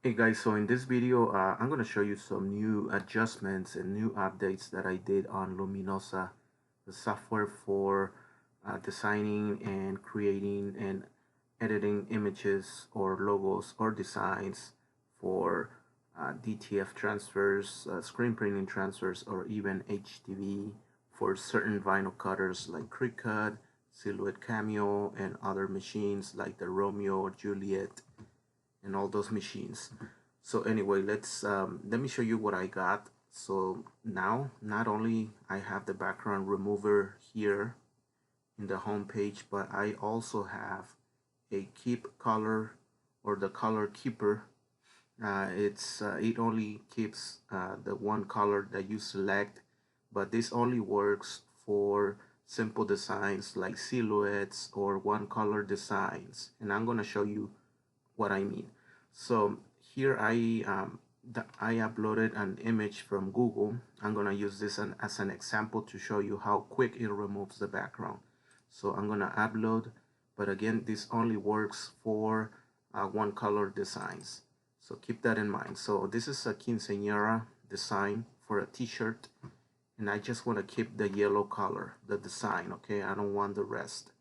Hey guys, so in this video, I'm going to show you some new adjustments and new updates that I did on Luminosa, the software for designing and creating and editing images or logos or designs for DTF transfers, screen printing transfers, or even HTV for certain vinyl cutters like Cricut, Silhouette Cameo, and other machines like the Romeo, Juliet, and all those machines. So anyway, let me show you what I got. So now not only I have the background remover here in the home page, but I also have a keep color, or the color keeper. It only keeps the one color that you select, but this only works for simple designs like silhouettes or one color designs, and I'm going to show you what I mean. So here I uploaded an image from Google. I'm gonna use this as an example to show you how quick it removes the background. So I'm gonna upload, but again, this only works for one color designs. So keep that in mind. So this is a quinceañera design for a t-shirt, and I just want to keep the yellow color, the design, okay? I don't want the rest.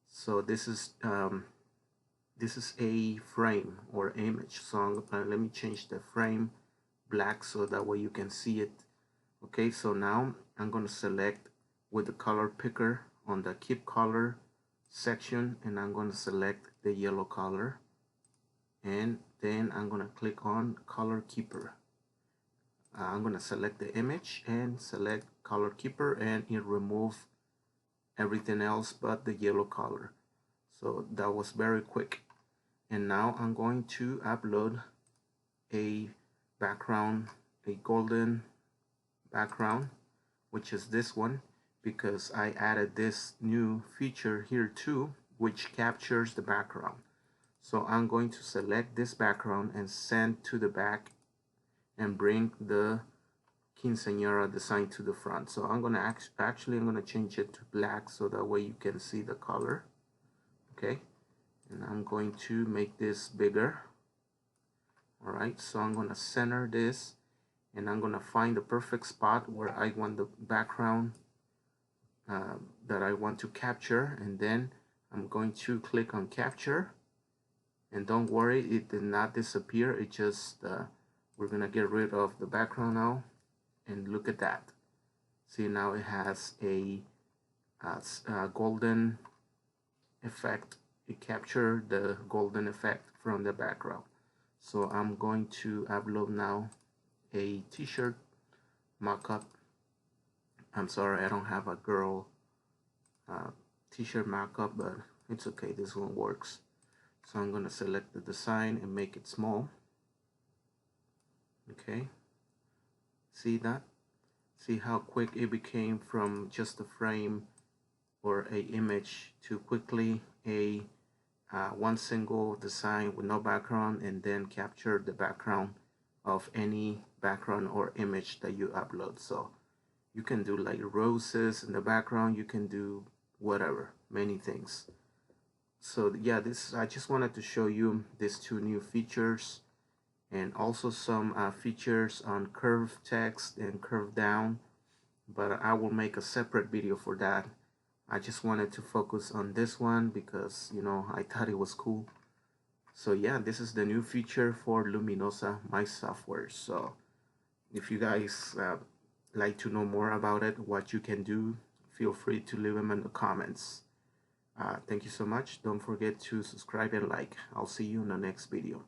So this is a frame or image, so let me change the frame black so that way you can see it. Okay, so now I'm going to select with the color picker on the keep color section, and I'm going to select the yellow color, and then I'm going to click on color keeper. I'm going to select the image and select color keeper, and it removes everything else but the yellow color. So that was very quick. And now I'm going to upload a background, a golden background, which is this one, because I added this new feature here too, which captures the background. So I'm going to select this background and send to the back and bring the quinceañera design to the front. So I'm going to actually I'm going to change it to black so that way you can see the color. Okay. And I'm going to make this bigger. Alright, so I'm going to center this, and I'm going to find the perfect spot where I want the background that I want to capture, and then I'm going to click on capture, and don't worry, it did not disappear. It just we're going to get rid of the background now, and look at that. See, now it has a golden effect. It captured the golden effect from the background. So I'm going to upload now a t-shirt mock-up. I'm sorry, I don't have a girl t-shirt mock-up, but it's okay, this one works. So I'm going to select the design and make it small. Okay, see that? See how quick it became from just a frame or a image to quickly a one single design with no background, and then capture the background of any background or image that you upload. So you can do like roses in the background, you can do whatever, many things. So yeah, I just wanted to show you these two new features, and also some features on curve text and curve down, but I will make a separate video for that. I just wanted to focus on this one because, you know, I thought it was cool. So yeah, this is the new feature for Luminosa, my software. So if you guys like to know more about it, what you can do, feel free to leave them in the comments. Thank you so much. Don't forget to subscribe and like. I'll see you in the next video.